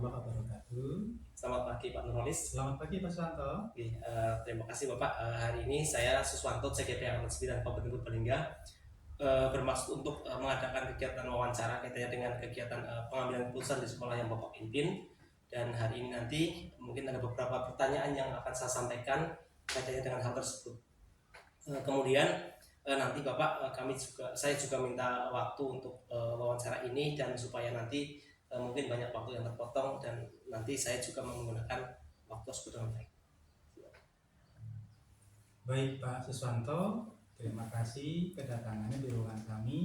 warahmatullahi wabarakatuh. Selamat pagi Pak Nurholis. Selamat pagi Pak Suwanto. Terima kasih Bapak. Hari ini saya Suswanto, CGP Angkatan 9 Kabupaten Purbalingga, bermaksud untuk mengadakan kegiatan wawancara kaitannya dengan kegiatan pengambilan keputusan di sekolah yang Bapak pimpin. Dan hari ini nanti mungkin ada beberapa pertanyaan yang akan saya sampaikan kaitannya dengan hal tersebut. Kemudian nanti Bapak, saya juga minta waktu untuk wawancara ini, dan supaya nanti mungkin banyak waktu yang terpotong, dan nanti saya juga menggunakan waktu tersebut dengan baik. Baik Pak Suswanto, terima kasih kedatangannya di ruangan kami.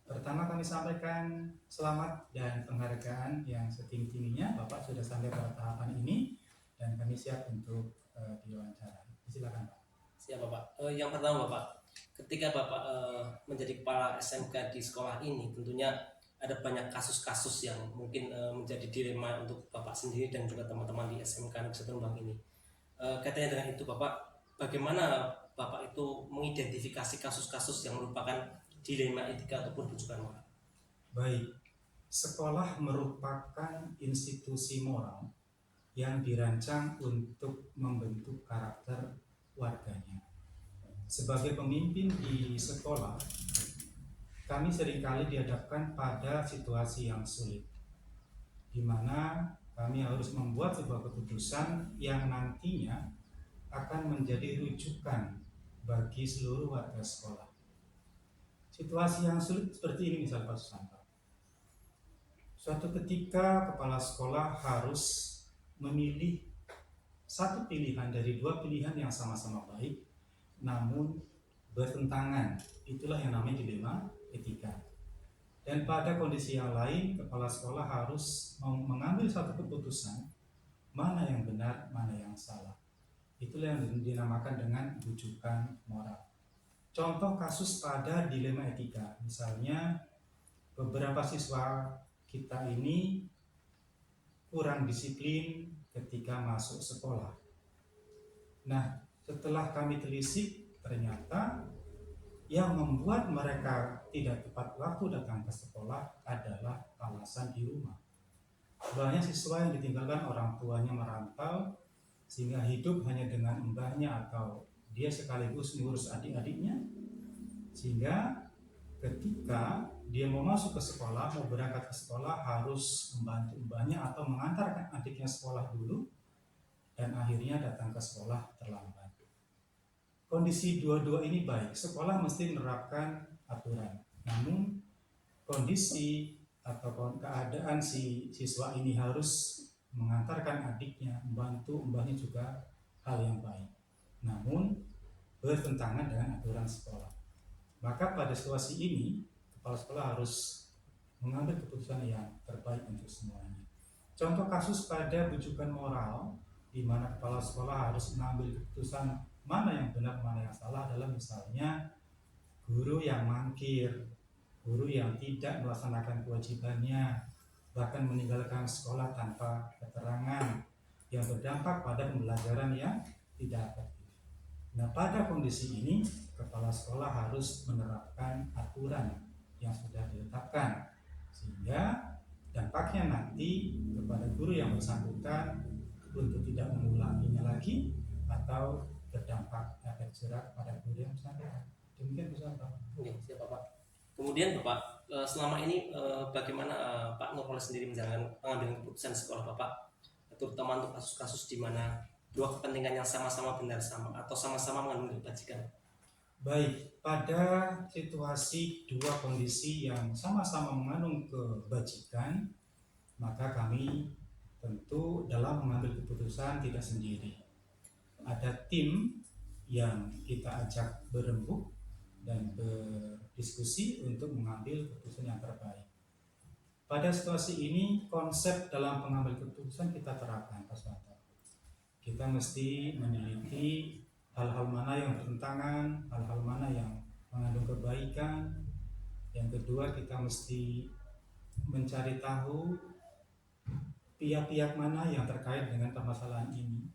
Pertama kami sampaikan selamat dan penghargaan yang setinggi-tingginya. Bapak sudah sampai pada tahapan ini dan kami siap untuk diwawancara. Silakan Pak. Siap Bapak. Yang pertama Bapak, ketika Bapak menjadi kepala SMK di sekolah ini, tentunya ada banyak kasus-kasus yang mungkin menjadi dilema untuk Bapak sendiri dan juga teman-teman di SMK Negeri 1 Rembang ini. Kaitannya dengan itu Bapak, bagaimana Bapak itu mengidentifikasi kasus-kasus yang merupakan dilema etika ataupun rujukan moral? Baik, sekolah merupakan institusi moral yang dirancang untuk membentuk karakter warganya. Sebagai pemimpin di sekolah, kami seringkali dihadapkan pada situasi yang sulit, di mana kami harus membuat sebuah keputusan yang nantinya akan menjadi rujukan bagi seluruh warga sekolah. Situasi yang sulit seperti ini misalnya Pak Susanto. Suatu ketika kepala sekolah harus memilih satu pilihan dari dua pilihan yang sama-sama baik, namun bertentangan. Itulah yang namanya dilema etika. Dan pada kondisi yang lain, kepala sekolah harus mengambil satu keputusan, mana yang benar, mana yang salah. Itulah yang dinamakan dengan rujukan moral. Contoh kasus pada dilema etika, misalnya beberapa siswa kita ini kurang disiplin ketika masuk sekolah. Nah, setelah kami telisik, ternyata yang membuat mereka tidak tepat waktu datang ke sekolah adalah alasan di rumah. Banyak siswa yang ditinggalkan orang tuanya merantau, sehingga hidup hanya dengan mbahnya atau dia sekaligus mengurus adik-adiknya, sehingga ketika dia mau masuk ke sekolah, mau berangkat ke sekolah, harus membantu mbahnya atau mengantarkan adiknya sekolah dulu, dan akhirnya datang ke sekolah terlambat. Kondisi dua-dua ini baik, sekolah mesti menerapkan aturan, namun kondisi atau keadaan si siswa ini harus mengantarkan adiknya, membantu mbahnya juga hal yang baik, namun bertentangan dengan aturan sekolah. Maka pada situasi ini, kepala sekolah harus mengambil keputusan yang terbaik untuk semuanya. Contoh kasus pada rujukan moral, di mana kepala sekolah harus mengambil keputusan mana yang benar, mana yang salah, adalah misalnya guru yang mangkir, guru yang tidak melaksanakan kewajibannya, bahkan meninggalkan sekolah tanpa keterangan, yang berdampak pada pembelajaran yang tidak efektif. Nah, pada kondisi ini, kepala sekolah harus menerapkan aturan yang sudah ditetapkan, sehingga dampaknya nanti kepada guru yang bersangkutan untuk tidak mengulanginya lagi, atau berdampak efek jerak pada guru yang bersangkutan. Demikian bisa Pak. Oke, siap Bapak. Kemudian Bapak, selama ini bagaimana Pak Nurholis sendiri menjalankan pengambilan keputusan sekolah Bapak, terutama untuk kasus-kasus di mana dua kepentingan yang sama-sama benar sama atau sama-sama mengandung kebajikan? Baik, pada situasi dua kondisi yang sama-sama mengandung kebajikan, maka kami tentu dalam mengambil keputusan tidak sendiri. Ada tim yang kita ajak berembuk dan berdiskusi untuk mengambil keputusan yang terbaik. Pada situasi ini, konsep dalam pengambil keputusan kita terapkan, Pak Suwanto. Kita mesti meneliti hal-hal mana yang bertentangan, hal-hal mana yang mengandung kebaikan. Yang kedua, kita mesti mencari tahu pihak-pihak mana yang terkait dengan permasalahan ini.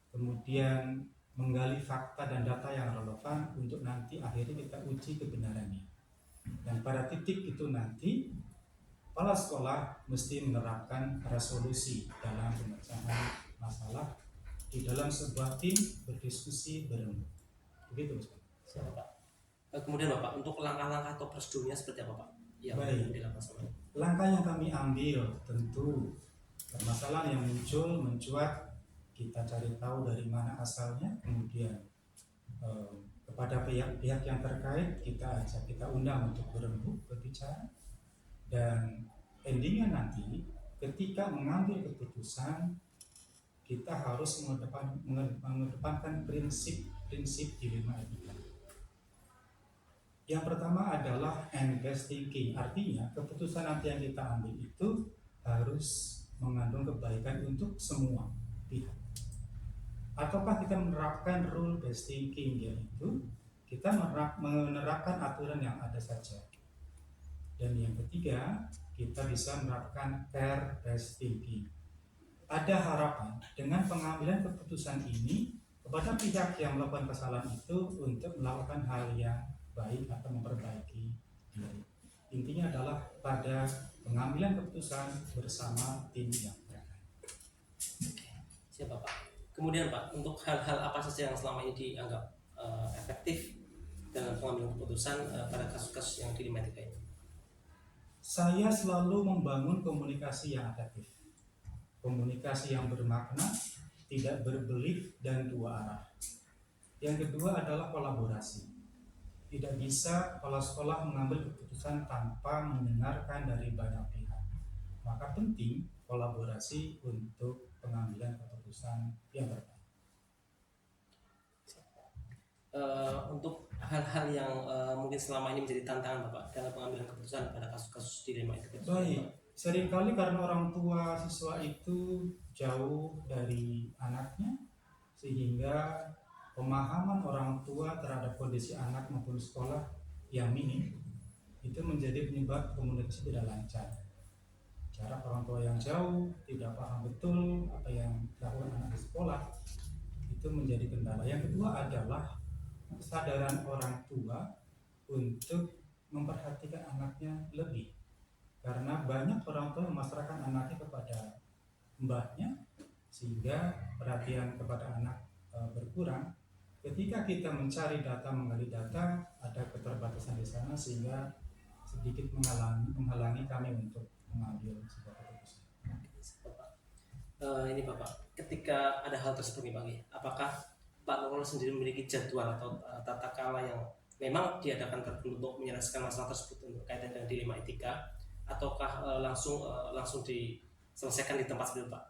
Kemudian menggali fakta dan data yang relevan untuk nanti akhirnya kita uji kebenarannya. Dan pada titik itu nanti kepala sekolah mesti menerapkan resolusi dalam pemecahan masalah di dalam sebuah tim berdiskusi berembuk. Begitu, Mas. Siap, Pak. Kemudian Bapak, untuk langkah-langkah atau prosedurnya seperti apa Pak yang Baik. dilakukan sama? Langkah yang kami ambil tentu permasalahan yang muncul mencuat, kita cari tahu dari mana asalnya, kemudian kepada pihak-pihak yang terkait kita ajak, kita undang untuk berembuk berbicara, dan endingnya nanti ketika mengambil keputusan kita harus mengedepankan prinsip-prinsip dilema etika. Yang pertama adalah end-based thinking, artinya keputusan nanti yang kita ambil itu harus mengandung kebaikan untuk semua pihak. Ataukah kita menerapkan rule-based thinking, yaitu kita menerapkan aturan yang ada saja. Dan yang ketiga, kita bisa menerapkan care-based thinking. Ada harapan dengan pengambilan keputusan ini kepada pihak yang melakukan kesalahan itu untuk melakukan hal yang baik atau memperbaiki diri. Intinya adalah pada pengambilan keputusan bersama tim yang terkait. Siap Pak. Kemudian Pak, untuk hal-hal apa saja yang selama ini dianggap efektif dalam pengambilan keputusan pada kasus-kasus yang dilema etika ini? Saya selalu membangun komunikasi yang efektif, komunikasi yang bermakna, tidak berbelit dan dua arah. Yang kedua adalah kolaborasi. Tidak bisa kepala sekolah mengambil keputusan tanpa mendengarkan dari banyak pihak. Maka penting kolaborasi untuk pengambilan keputusan yang terbaik. Untuk hal-hal yang mungkin selama ini menjadi tantangan Bapak dalam pengambilan keputusan pada kasus-kasus dilema etika. Baik, seringkali karena orang tua siswa itu jauh dari anaknya, sehingga pemahaman orang tua terhadap kondisi anak maupun sekolah yang minim itu menjadi penyebab komunikasi tidak lancar. Jarak orang tua yang jauh, tidak paham betul apa yang dilakukan anak di sekolah, itu menjadi kendala. Yang kedua adalah kesadaran orang tua untuk memperhatikan anaknya lebih, karena banyak orang tua memasrahkan anaknya kepada mbahnya sehingga perhatian kepada anak berkurang. Ketika kita mencari data, menggali data, ada keterbatasan di sana sehingga sedikit menghalangi kami untuk mengambil sebuah keputusan. Ini Bapak, ketika ada hal tersebut nih Pak, apakah Pak Nurul sendiri memiliki jadwal atau tata kala yang memang diadakan tertentu untuk menyelesaikan masalah tersebut untuk kaitan dengan dilema etika, ataukah langsung diselesaikan di tempat sendiri Pak?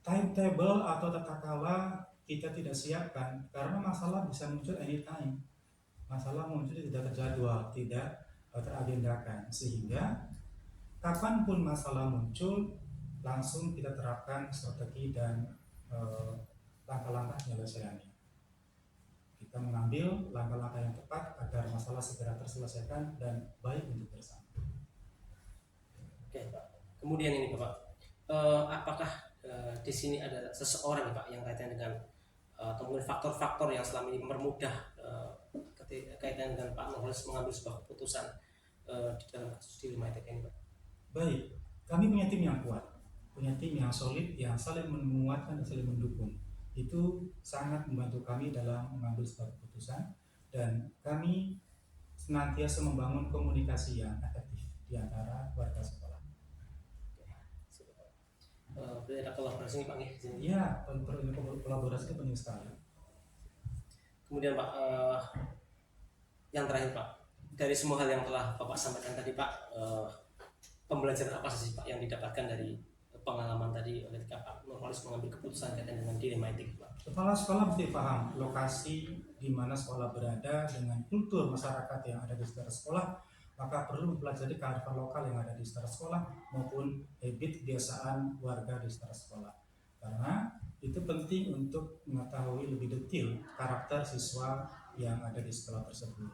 Timetable atau tata kala kita tidak siapkan karena masalah bisa muncul anytime. Masalah muncul tidak terjadwal, tidak teragendakan, sehingga kapanpun masalah muncul langsung kita terapkan strategi dan langkah-langkah penyelesaiannya. Kita mengambil langkah-langkah yang tepat agar masalah segera terselesaikan dan baik untuk bersama. Oke Pak. Kemudian ini Bapak, apakah di sini ada seseorang Pak yang kaitan dengan atau mungkin faktor-faktor yang selama ini mempermudah kaitan dengan Pak Nurul mengambil sebuah keputusan di dalam kasus dilema etika ini Pak? Baik, kami punya tim yang kuat, punya tim yang solid, yang saling menguatkan dan saling mendukung. Itu sangat membantu kami dalam mengambil sebuah keputusan, dan kami senantiasa membangun komunikasi yang efektif di antara warga sekolah. Berarti ada kolaborasi nih Pak? Iya, kolaborasi itu penting sekali. Kemudian Pak, yang terakhir Pak, dari semua hal yang telah Bapak sampaikan tadi Pak, pembelajaran apa sih Pak yang didapatkan dari pengalaman tadi ketika Pak Nurul mengambil keputusan kaitan dengan dilema etika Pak? Kepala sekolah mesti paham lokasi di mana sekolah berada dengan kultur masyarakat yang ada di sekitar sekolah, maka perlu mempelajari kearifan lokal yang ada di sekitar sekolah maupun habit kebiasaan warga di sekitar sekolah, karena itu penting untuk mengetahui lebih detail karakter siswa yang ada di sekolah tersebut.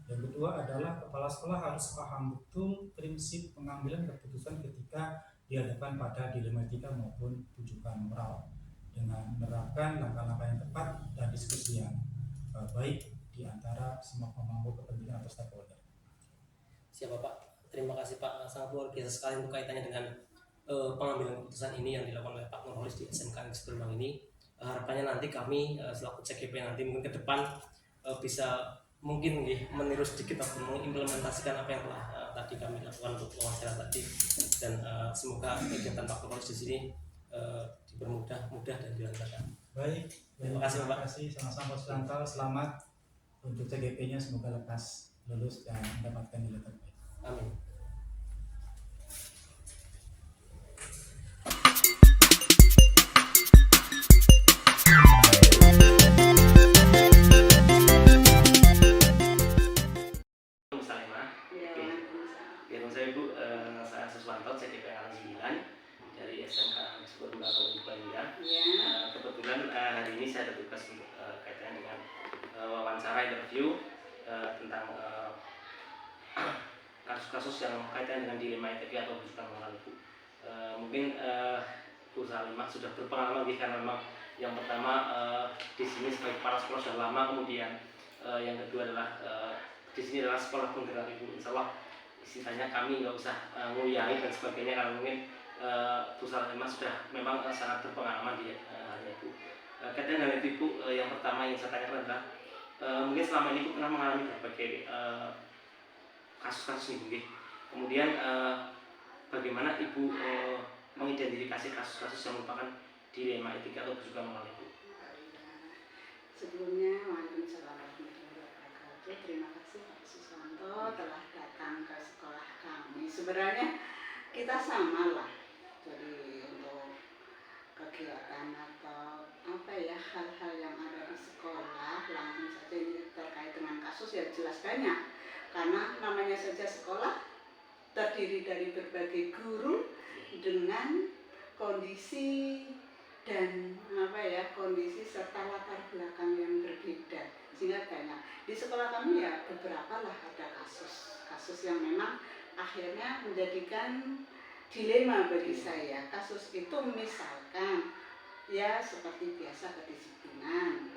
Yang kedua adalah kepala sekolah harus paham betul prinsip pengambilan keputusan ketika dihadapkan pada dilema etika maupun rujukan moral, dengan menerapkan langkah-langkah yang tepat dan diskusi yang baik di antara semua pemangku kepentingan atau stakeholder. Siapa Pak? Terima kasih Pak, sangat luar biasa sekali untuk kaitannya dengan pengambilan keputusan ini yang dilakukan oleh Pak Nurholis di SMK Negeri Beremang ini. Harapannya nanti kami selaku CGP nanti mungkin ke depan bisa mungkin meniru sedikit atau mengimplementasikan apa yang telah tadi kami lakukan untuk wawancara tadi, dan semoga kegiatan Pak Nurholis di sini dipermudah dan dilancarkan. Baik, Terima kasih Pak. Terima kasih sama-sama Pak Susanto. Selamat untuk CGP-nya, semoga lekas lulus dan mendapatkan nilai terbaik. Amin. Saya Ibu, saya Suswanto, CGP Angkatan 9 dari SMK Negeri Kabupaten Bandung. Kebetulan hari ini saya ada tugas untuk kaitannya dengan wawancara interview tentang kasus-kasus yang kaitannya dengan dilema etika atau bukan moral Ibu. Mungkin Bu Salimah sudah berpengalaman karena memang yang pertama di sini sebagai kepala sekolah sudah lama, kemudian yang kedua adalah di sini adalah sekolah penggerak Ibu. Insya Allah istilahnya kami nggak usah nguyai dan sebagainya, karena mungkin Bu Salimah sudah memang sangat berpengalaman di hal itu. Kaitan dengan itu Ibu, yang pertama yang saya tanyakan adalah mungkin selama ini Ibu pernah mengalami berbagai kasus-kasus ini, kemudian bagaimana Ibu mengidentifikasi kasus-kasus yang merupakan dilema etika atau juga moral Ibu? Sebelumnya, waalaikumsalam warahmatullahi wabarakatuh. Terima kasih Pak Suswanto telah datang ke sekolah kami. Sebenarnya kita sama lah, jadi untuk kegiatan atau apa ya, hal-hal yang ada di sekolah langsung saja ini terkait dengan kasus ya jelas banyak, karena namanya saja sekolah terdiri dari berbagai guru dengan kondisi dan kondisi serta latar belakang yang berbeda, sehingga banyak di sekolah kami ya beberapa lah ada kasus yang memang akhirnya menjadikan dilema bagi saya. Kasus itu misalkan ya seperti biasa kedisiplinan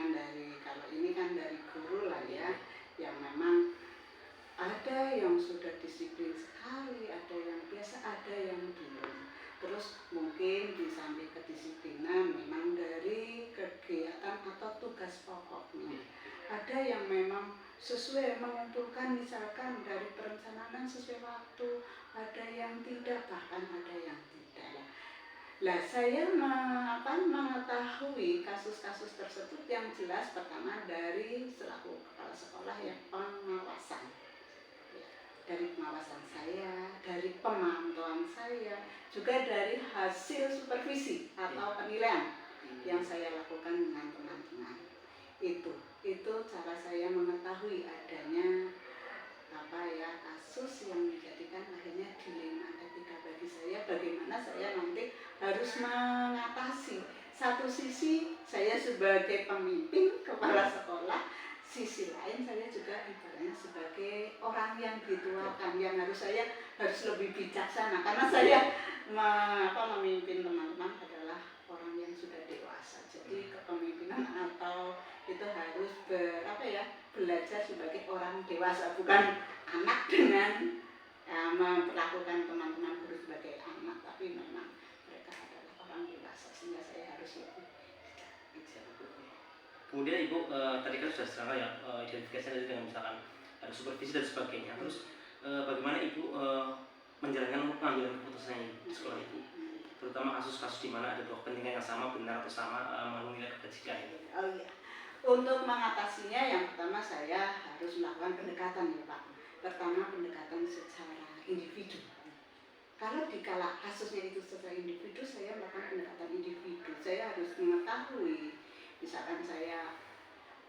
dari, kalau ini kan dari guru lah ya, yang memang ada yang sudah disiplin sekali, ada yang biasa, ada yang belum. Terus mungkin di samping kedisiplinan memang dari kegiatan atau tugas pokoknya ada yang memang sesuai mengumpulkan, misalkan dari perencanaan sesuai waktu, ada yang tidak, bahkan ada yang tidak. Lah saya mengetahui kasus-kasus tersebut yang jelas pertama dari selaku kepala sekolah yang pengawasan. Dari pengawasan saya, dari pemantauan saya, juga dari hasil supervisi atau penilaian yang saya lakukan dengan teman-teman. Itu cara saya mengetahui adanya kasus yang menjadikan akhirnya dilema etika bagi saya, bagaimana saya nanti harus mengatasi. Satu sisi saya sebagai pemimpin kepala sekolah, sisi lain saya juga ibaratnya sebagai orang yang dituakan, yang saya harus lebih bijaksana, karena saya memimpin teman-teman adalah orang yang sudah dewasa. Jadi kepemimpinan atau itu harus belajar sebagai orang dewasa, bukan anak dengan memperlakukan teman-teman guru sebagai anak, tapi memang mereka adalah orang dewasa, sehingga saya harus lebih Kemudian Ibu tadi kan sudah secara ya identifikasi dengan misalkan ada supervisi dan sebagainya. Terus bagaimana Ibu menjalankan pengambilan keputusan di sekolah Ibu, terutama kasus-kasus di mana ada dua kepentingan yang sama, benar atau sama menilai kebajikan ini? Oh iya, untuk mengatasinya yang pertama saya harus melakukan pendekatan ya Pak. Pertama pendekatan secara individu. Kalau dikala kasusnya itu secara individu, saya melakukan pendekatan individu. Saya harus mengetahui, misalkan saya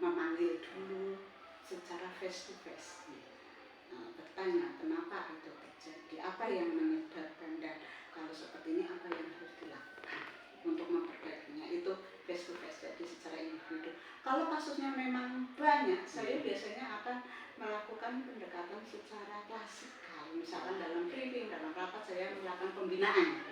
memanggil dulu secara face to face, bertanya kenapa itu terjadi, apa yang menyebabkan, dan kalau seperti ini apa yang harus dilakukan untuk memperbaikinya. Itu face to face, jadi secara individu. Kalau kasusnya memang banyak, saya biasanya akan melakukan pendekatan secara klasikal, misalkan dalam briefing, dalam rapat saya melakukan pembinaan.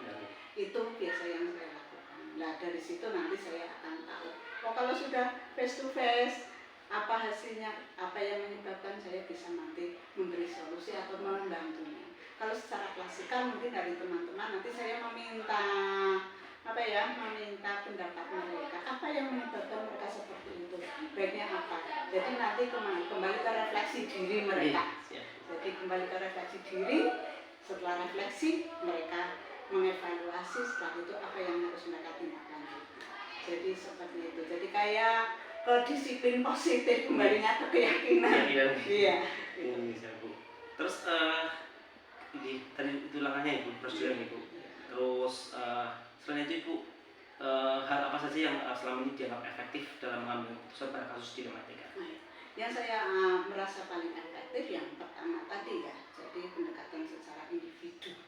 Itu biasa yang saya lakukan. Nah dari situ nanti saya akan tahu. Kalau sudah face to face, apa hasilnya, apa yang menyebabkan saya bisa nanti memberi solusi atau membantunya. Kalau secara klasikal mungkin dari teman-teman nanti saya meminta meminta pendapat mereka, apa yang menyebabkan mereka seperti itu, baiknya apa. Jadi nanti kembali ke refleksi diri mereka. Jadi kembali ke refleksi diri, setelah refleksi mereka mengevaluasi, setelah itu apa yang harus mereka tindak lanjuti. Jadi seperti itu. Jadi kayak ke disiplin positif, kembalinya ke keyakinan. Iya. Bisa Bu. Terus ini tadi itu langkahnya Ibu, prosedurnya Ibu. Terus selain itu Ibu, hal apa saja yang selama ini dianggap efektif dalam mengambil keputusan pada kasus dilematika? Yang saya merasa paling efektif yang pertama tadi ya, jadi pendekatan secara individu.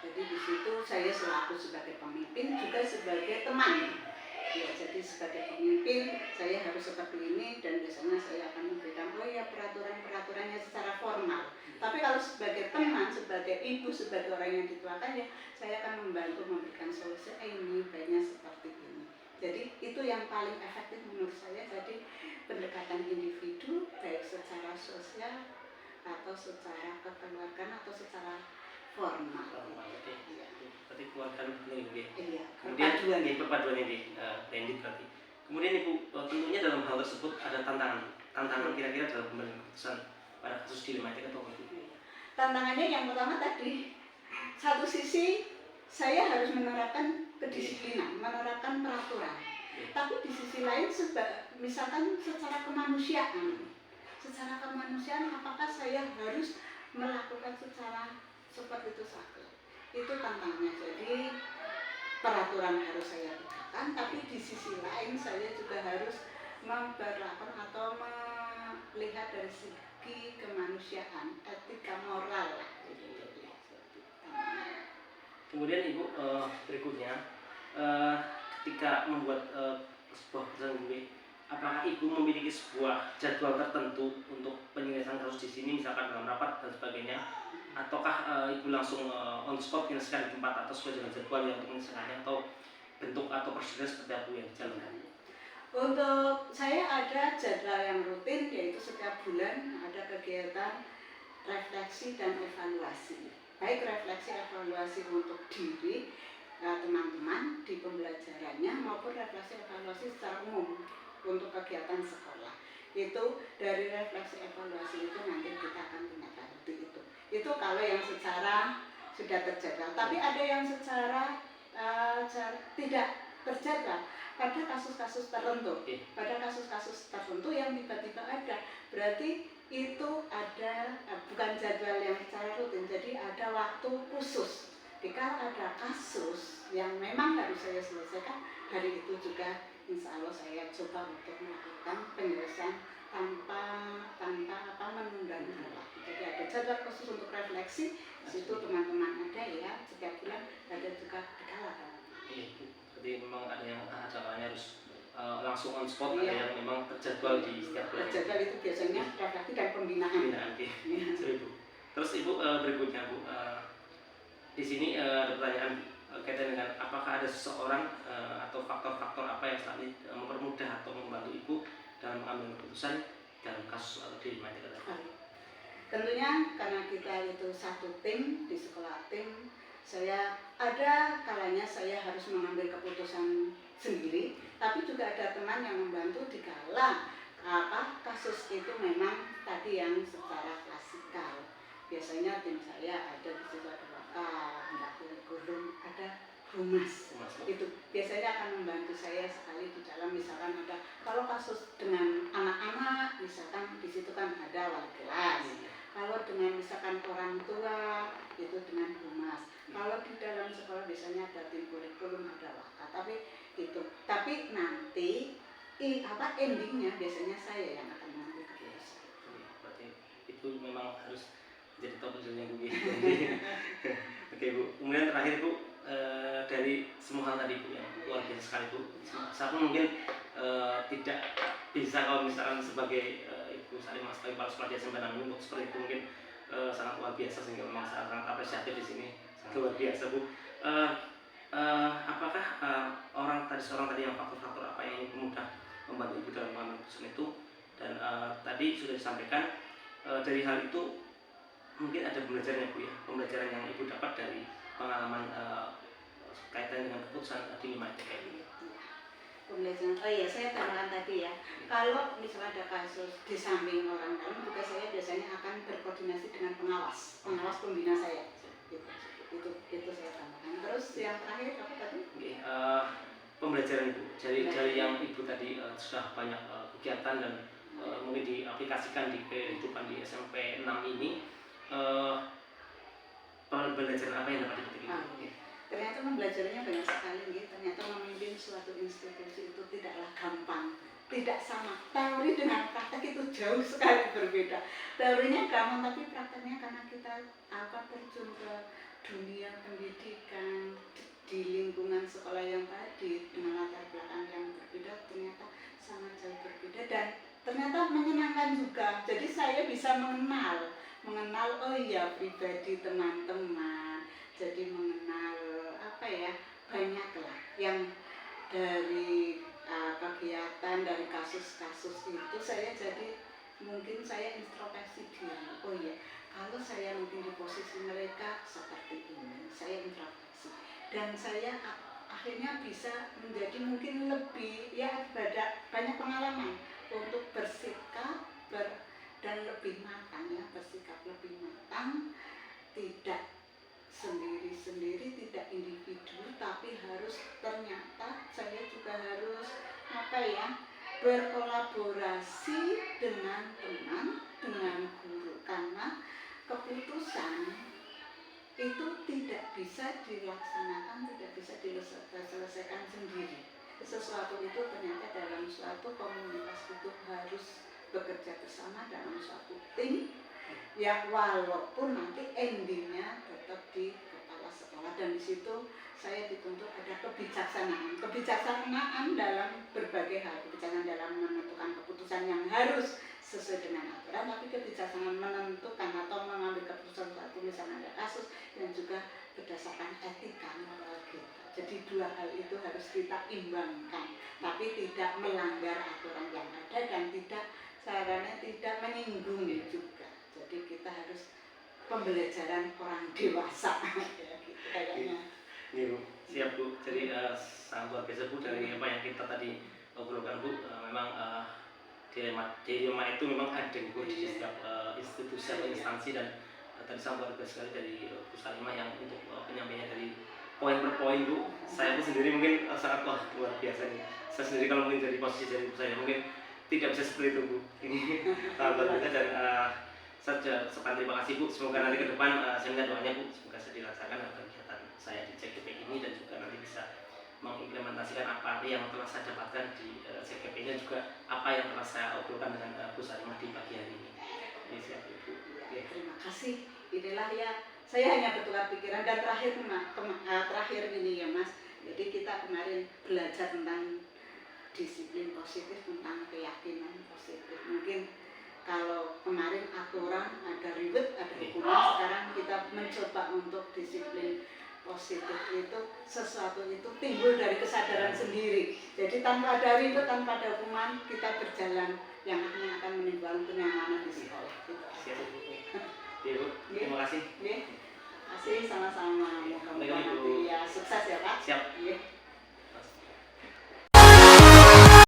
Jadi di situ saya selaku sebagai pemimpin juga sebagai teman. Ya, jadi sebagai pemimpin saya harus seperti ini dan biasanya saya akan memberikan peraturan-peraturannya secara formal. Tapi kalau sebagai teman, sebagai ibu, sebagai orang yang dituakan ya saya akan membantu memberikan solusi ini baiknya seperti ini. Jadi itu yang paling efektif menurut saya. Jadi pendekatan individu baik secara sosial atau secara kekeluargaan atau secara formal. Iya. Berarti keluarga ini. Iya. Kemudian perpaduan ini blended berarti. Kemudian Ibu, tentunya dalam hal tersebut ada tantangan kira-kira dalam pemberian keputusan pada kasus dilematika atau apa? Tantangannya yang pertama tadi, satu sisi saya harus menerapkan kedisiplinan, menerapkan peraturan. Tapi di sisi lain misalkan secara kemanusiaan apakah saya harus melakukan secara seperti itu saja? Itu tantangannya. Jadi peraturan harus saya tegakkan, tapi di sisi lain saya juga harus memperlakukan atau melihat dari segi kemanusiaan, etika moral. Kemudian Ibu, berikutnya ketika membuat sebuah keputusan gue, apakah Ibu memiliki sebuah jadwal tertentu untuk penyelesaian kasus di sini, misalkan dalam rapat dan sebagainya, ataukah Ibu langsung on spot menyelesaikan di tempat atau sesuai dengan jadwal yang untuk menyelesaikannya, atau bentuk atau prosedur seperti apa yang dijalankan? Untuk saya ada jadwal yang rutin, yaitu setiap bulan ada kegiatan refleksi dan evaluasi. Baik refleksi evaluasi untuk diri teman-teman di pembelajarannya maupun refleksi evaluasi secara umum untuk kegiatan sekolah. Itu dari refleksi evaluasi itu nanti kita akan tindak lanjuti itu. Itu kalau yang secara sudah terjadwal. Tapi ada yang secara tidak terjadwal pada kasus-kasus tertentu. Pada kasus-kasus tertentu yang tiba-tiba ada, berarti itu ada bukan jadwal yang secara rutin, jadi ada waktu khusus. Jika ada kasus yang memang harus saya selesaikan, hari itu juga insya Allah saya coba untuk melakukan penyelesaian tanpa menunda-nunda. Jadi ada jadwal khusus untuk refleksi, di situ teman-teman ada ya, setiap bulan ada juga dikalakan. Jadi memang ada yang acaranya harus langsung on spot, ada yang memang terjadwal di setiap bulan. Terjadwal itu biasanya refleksi dan pembinaan. Terus Ibu, berikutnya Bu, di sini ada pertanyaan kaitan dengan apakah ada seseorang atau faktor-faktor apa yang saat ini mempermudah atau membantu Ibu dalam mengambil keputusan dalam kasus atau dilematika tadi? Tentunya karena kita itu satu tim di sekolah tim, saya ada kalanya saya harus mengambil keputusan sendiri, tapi juga ada teman yang membantu dikala kasus itu memang tadi yang secara klasikal. Biasanya tim saya ada di situ ada kurikulum, ada humas. Itu biasanya akan membantu saya sekali di dalam misalkan ada kalau kasus dengan anak-anak misalkan di situ kan ada wali kelas. Kalau dengan misalkan orang tua itu dengan humas. Kalau di dalam sekolah biasanya ada tim kurikulum, ada waka. Tapi nanti endingnya biasanya saya yang akan mengambil keputusan. Berarti itu memang harus jadi top leadernya Bu. Oke Bu. Kemudian terakhir Bu, dari semua hal tadi Bu yang luar biasa sekali Bu. Saya pun mungkin tidak bisa kalau misalkan sebagai Ibu Salimah sebagai kepala sekolah di SMP Namun seperti itu mungkin sangat luar biasa, sehingga memang sangat apresiatif di sini, sangat luar biasa Bu. Apakah seorang tadi yang faktor-faktor apa yang mudah membantu Ibu dalam mengambil keputusan itu Dan tadi sudah disampaikan dari hal itu mungkin ada pembelajaran ya Bu ya, pembelajaran yang Ibu dapat dari pengalaman kaitan dengan keputusan di 5 ITK ini. Pembelajaran, oh iya saya tambahkan tadi ya, kalau misalnya ada kasus di samping orang dalam juga saya biasanya akan berkoordinasi dengan pengawas pembina saya, itu saya tambahkan. Terus yang terakhir apa tadi? Pembelajaran Ibu dari yang Ibu tadi sudah banyak kegiatan dan mungkin diaplikasikan di kehidupan di SMP 6 ini, pembelajaran apa yang dapat dipetik Ibu? Ternyata pembelajarannya banyak sekali gitu. Ternyata memimpin suatu institusi itu tidaklah gampang, tidak sama. Teori dengan praktek itu jauh sekali berbeda. Teorinya gampang tapi prakteknya karena kita terjun ke dunia pendidikan di lingkungan sekolah yang tadi dengan latar belakang yang berbeda, ternyata sangat jauh berbeda dan ternyata menyenangkan juga. Jadi saya bisa mengenal oh iya pribadi teman-teman. Jadi mengenal banyaklah yang dari kegiatan, dari kasus-kasus itu saya jadi mungkin saya introspeksi diri. Oh iya, kalau saya mungkin di posisi mereka seperti ini, saya introspeksi dan saya akhirnya bisa menjadi mungkin lebih banyak pengalaman untuk bersikap dan lebih matang ya, bersikap lebih matang, tidak sendiri-sendiri, tidak individu, tapi ternyata saya juga harus berkolaborasi dengan teman, dengan guru, karena keputusan itu tidak bisa dilaksanakan, tidak bisa diselesaikan sendiri. Sesuatu itu ternyata dalam suatu komunitas itu harus bekerja bersama dalam suatu tim. Ya walaupun nanti endingnya tetap di kepala sekolah dan di situ saya dituntut ada kebijaksanaan dalam berbagai hal, kebijaksanaan dalam menentukan keputusan yang harus sesuai dengan aturan, tapi kebijaksanaan menentukan atau mengambil keputusan suatu misalnya ada kasus dan juga berdasarkan etika moral kita. Jadi dua hal itu harus kita imbangkan, tapi tidak melanggar aturan yang ada dan tidak menyinggung juga. Jadi kita harus pembelajaran orang dewasa ya, gitu kayaknya. Iya Bu, siap Bu. Jadi sangat luar biasa Bu dari apa yang kita tadi obrolkan Bu. Memang dilema itu memang ada Bu di setiap institusi atau instansi dan tadi sangat luar biasa sekali dari Bu Salimah yang untuk penyampaiannya dari poin per poin Bu. Saya pun sendiri mungkin sangat luar biasa nih. Saya sendiri kalau mungkin dari posisi dari Bu saya mungkin tidak bisa seperti itu Bu. Ini sangat luar biasa dan saya terima kasih Bu. Semoga nanti ke depan saya minta doanya Bu, semoga saya dilaksanakan kegiatan saya di CGP ini dan juga nanti bisa mengimplementasikan apa yang telah saya dapatkan di CGP ini dan juga apa yang telah saya obrolkan dengan Bu Salimah di pagi hari ini. Ini siap Bu. Ya, terima kasih. Inilah ya, saya hanya bertukar pikiran dan terakhir ini ya Mas. Jadi kita kemarin belajar tentang disiplin positif, tentang keyakinan positif. Mungkin kalau kemarin aturan ada ribet, ada hukuman, sekarang kita mencoba untuk disiplin positif itu sesuatu itu timbul dari kesadaran sendiri. Jadi tanpa ada ribet, tanpa ada hukuman, kita berjalan yang akan menimbulkan kenyamanan di sekolah. Siap Bu. Terima kasih. Terima kasih sama-sama. Moga-moga nanti ya sukses ya Pak. Siap.